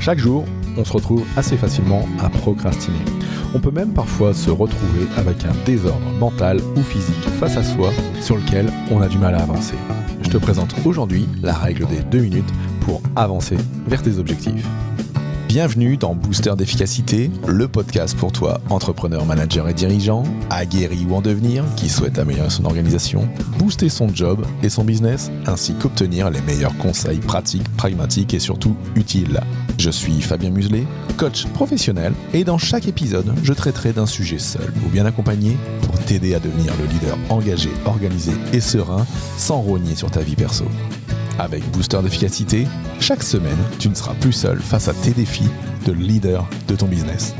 Chaque jour, on se retrouve assez facilement à procrastiner. On peut même parfois se retrouver avec un désordre mental ou physique face à soi sur lequel on a du mal à avancer. Je te présente aujourd'hui la règle des 2 minutes pour avancer vers tes objectifs. Bienvenue dans Booster d'efficacité, le podcast pour toi, entrepreneur, manager et dirigeant, aguerri ou en devenir, qui souhaite améliorer son organisation, booster son job et son business, ainsi qu'obtenir les meilleurs conseils pratiques, pragmatiques et surtout utiles. Je suis Fabien Muselet, coach professionnel, et dans chaque épisode, je traiterai d'un sujet seul ou bien accompagné pour t'aider à devenir le leader engagé, organisé et serein, sans rogner sur ta vie perso. Avec Booster d'efficacité, chaque semaine, tu ne seras plus seul face à tes défis de leader de ton business.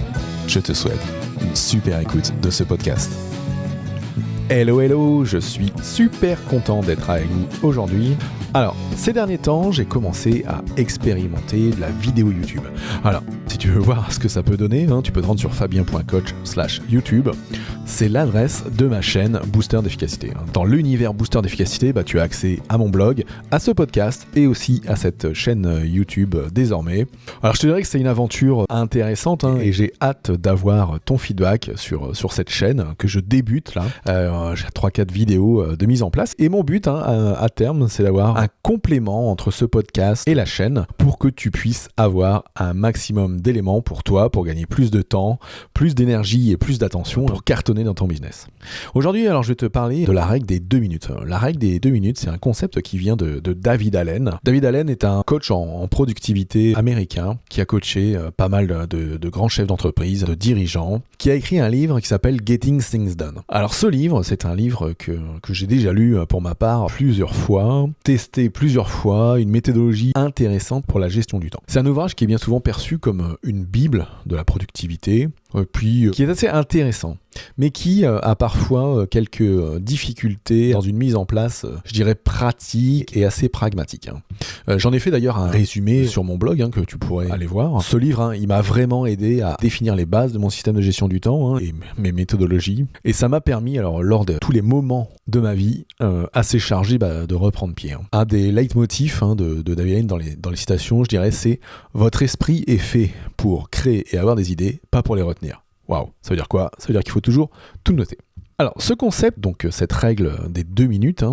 Je te souhaite une super écoute de ce podcast. Hello, je suis super content d'être avec vous aujourd'hui. Alors, ces derniers temps, j'ai commencé à expérimenter de la vidéo YouTube. Alors, si tu veux voir ce que ça peut donner, tu peux te rendre sur fabien.coach/YouTube. C'est l'adresse de ma chaîne Booster d'efficacité. Dans l'univers Booster d'efficacité, tu as accès à mon blog, à ce podcast et aussi à cette chaîne YouTube désormais. Alors, je te dirais que c'est une aventure intéressante et j'ai hâte d'avoir ton feedback sur cette chaîne que je débute là. J'ai 3-4 vidéos de mise en place et mon but à terme, c'est d'avoir un complément entre ce podcast et la chaîne pour que tu puisses avoir un maximum d'éléments pour toi, pour gagner plus de temps, plus d'énergie et plus d'attention pour cartonner dans ton business. Aujourd'hui, alors, je vais te parler de la règle des 2 minutes. La règle des 2 minutes, c'est un concept qui vient de David Allen. David Allen est un coach en productivité américain qui a coaché pas mal de grands chefs d'entreprise, de dirigeants, qui a écrit un livre qui s'appelle Getting Things Done. Alors, ce livre, c'est un livre que j'ai déjà lu pour ma part plusieurs fois, testé plusieurs fois, une méthodologie intéressante pour la gestion du temps. C'est un ouvrage qui est bien souvent perçu comme une bible de la productivité, puis qui est assez intéressant, mais qui a parfois quelques difficultés dans une mise en place, je dirais, pratique et assez pragmatique. J'en ai fait d'ailleurs un résumé sur mon blog que tu pourrais aller voir. Ce livre, il m'a vraiment aidé à définir les bases de mon système de gestion du temps et mes méthodologies, et ça m'a permis, alors lors de tous les moments de ma vie assez chargés, de reprendre pied. Un des leitmotifs de David Allen dans les citations, je dirais, c'est « Votre esprit est fait pour créer et avoir des idées, pas pour les retenir ». Waouh, ça veut dire quoi ? Ça veut dire qu'il faut toujours tout noter. Alors, ce concept, donc cette règle des 2 minutes,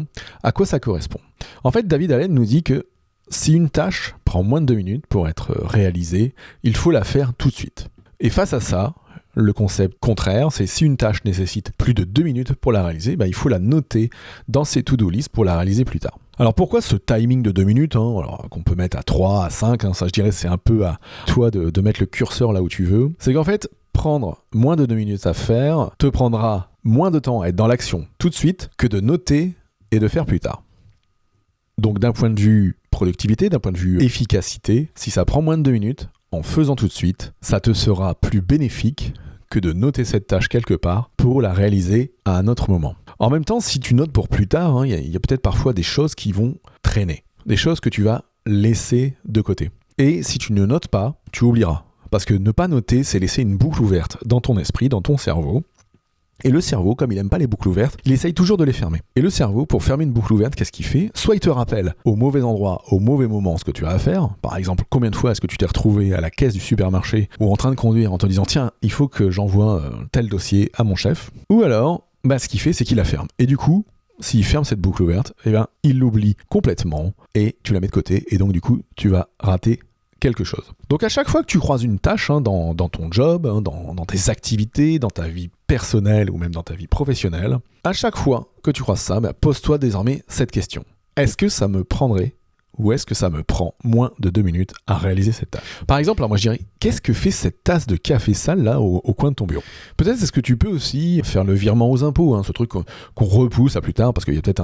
à quoi ça correspond ? En fait, David Allen nous dit que si une tâche prend moins de 2 minutes pour être réalisée, il faut la faire tout de suite. Et face à ça, le concept contraire, c'est si une tâche nécessite plus de 2 minutes pour la réaliser, il faut la noter dans ses to-do list pour la réaliser plus tard. Alors pourquoi ce timing de 2 minutes alors, qu'on peut mettre à 3, à 5, ça je dirais c'est un peu à toi de mettre le curseur là où tu veux. C'est qu'en fait, prendre moins de 2 minutes à faire te prendra moins de temps à être dans l'action tout de suite que de noter et de faire plus tard. Donc d'un point de vue productivité, d'un point de vue efficacité, si ça prend moins de 2 minutes, en faisant tout de suite, ça te sera plus bénéfique que de noter cette tâche quelque part pour la réaliser à un autre moment. En même temps, si tu notes pour plus tard, il y a peut-être parfois des choses qui vont traîner, des choses que tu vas laisser de côté. Et si tu ne notes pas, tu oublieras. Parce que ne pas noter, c'est laisser une boucle ouverte dans ton esprit, dans ton cerveau. Et le cerveau, comme il n'aime pas les boucles ouvertes, il essaye toujours de les fermer. Et le cerveau, pour fermer une boucle ouverte, qu'est-ce qu'il fait ? Soit il te rappelle au mauvais endroit, au mauvais moment ce que tu as à faire. Par exemple, combien de fois est-ce que tu t'es retrouvé à la caisse du supermarché ou en train de conduire en te disant « Tiens, il faut que j'envoie tel dossier à mon chef ». Ou alors, ce qu'il fait, c'est qu'il la ferme. Et du coup, s'il ferme cette boucle ouverte, il l'oublie complètement et tu la mets de côté. Et donc, du coup, tu vas rater quelque chose. Donc à chaque fois que tu croises une tâche dans ton job, dans tes activités, dans ta vie personnelle ou même dans ta vie professionnelle, à chaque fois que tu croises ça, pose-toi désormais cette question. Est-ce que ça me prendrait ou est-ce que ça me prend moins de 2 minutes à réaliser cette tâche ? Par exemple, alors moi je dirais, qu'est-ce que fait cette tasse de café sale là au coin de ton bureau ? Peut-être est-ce que tu peux aussi faire le virement aux impôts, ce truc qu'on repousse à plus tard parce qu'il y a peut-être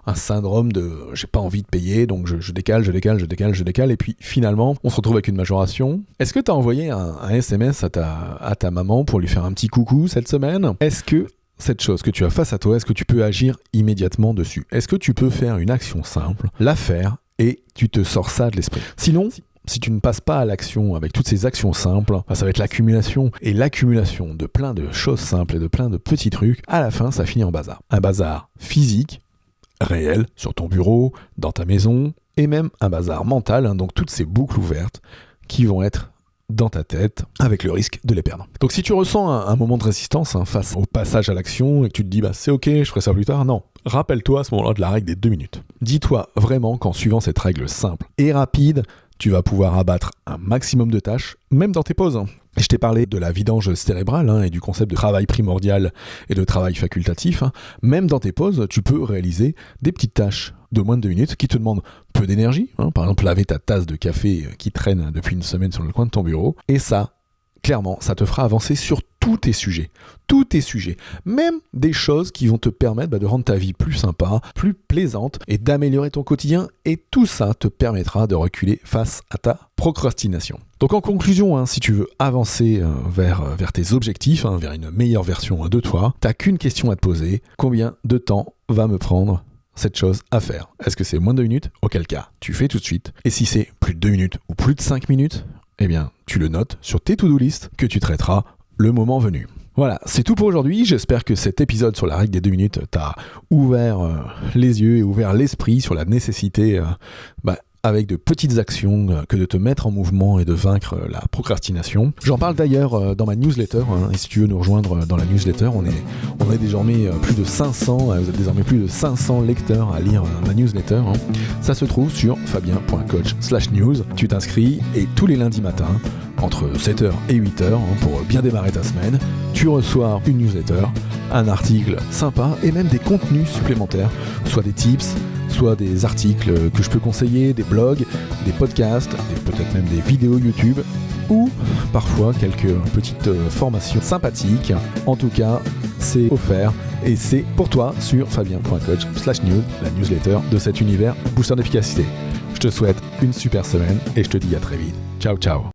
un syndrome de j'ai pas envie de payer, donc je décale, et puis finalement on se retrouve avec une majoration. Est-ce que tu as envoyé un SMS à ta maman pour lui faire un petit coucou cette semaine ? Est-ce que cette chose que tu as face à toi, est-ce que tu peux agir immédiatement dessus ? Est-ce que tu peux faire une action simple, la faire et tu te sors ça de l'esprit ? Sinon, si tu ne passes pas à l'action avec toutes ces actions simples, ça va être l'accumulation. Et l'accumulation de plein de choses simples et de plein de petits trucs, à la fin, ça finit en bazar. Un bazar physique, réel, sur ton bureau, dans ta maison, et même un bazar mental, donc toutes ces boucles ouvertes qui vont être dans ta tête avec le risque de les perdre. Donc si tu ressens un moment de résistance face au passage à l'action et que tu te dis c'est ok, je ferai ça plus tard, non. Rappelle-toi à ce moment-là de la règle des 2 minutes. Dis-toi vraiment qu'en suivant cette règle simple et rapide, tu vas pouvoir abattre un maximum de tâches, même dans tes pauses. Je t'ai parlé de la vidange cérébrale et du concept de travail primordial et de travail facultatif. Même dans tes pauses, tu peux réaliser des petites tâches de moins de 2 minutes qui te demandent peu d'énergie. Par exemple, laver ta tasse de café qui traîne depuis une semaine sur le coin de ton bureau. Et ça, clairement, ça te fera avancer sur tous tes sujets, même des choses qui vont te permettre de rendre ta vie plus sympa, plus plaisante et d'améliorer ton quotidien. Et tout ça te permettra de reculer face à ta procrastination. Donc en conclusion, si tu veux avancer vers tes objectifs, vers une meilleure version de toi, t'as qu'une question à te poser: combien de temps va me prendre cette chose à faire? Est-ce que c'est moins de 2 minutes? Auquel cas, tu fais tout de suite. Et si c'est plus de 2 minutes ou plus de 5 minutes, eh bien, tu le notes sur tes to-do list que tu traiteras le moment venu. Voilà, c'est tout pour aujourd'hui. J'espère que cet épisode sur la règle des 2 minutes t'a ouvert les yeux et ouvert l'esprit sur la nécessité, avec de petites actions, que de te mettre en mouvement et de vaincre la procrastination. J'en parle d'ailleurs dans ma newsletter, et si tu veux nous rejoindre dans la newsletter, on est désormais plus de 500, vous êtes désormais plus de 500 lecteurs à lire ma newsletter. Ça se trouve sur fabien.coach/news. Tu t'inscris et tous les lundis matins, entre 7h et 8h, pour bien démarrer ta semaine, tu reçois une newsletter, un article sympa et même des contenus supplémentaires, soit des tips, soit des articles que je peux conseiller, des blogs, des podcasts, peut-être même des vidéos YouTube, ou parfois quelques petites formations sympathiques. En tout cas, c'est offert et c'est pour toi sur fabien.coach/news, la newsletter de cet univers booster d'efficacité. Je te souhaite une super semaine et je te dis à très vite. Ciao, ciao.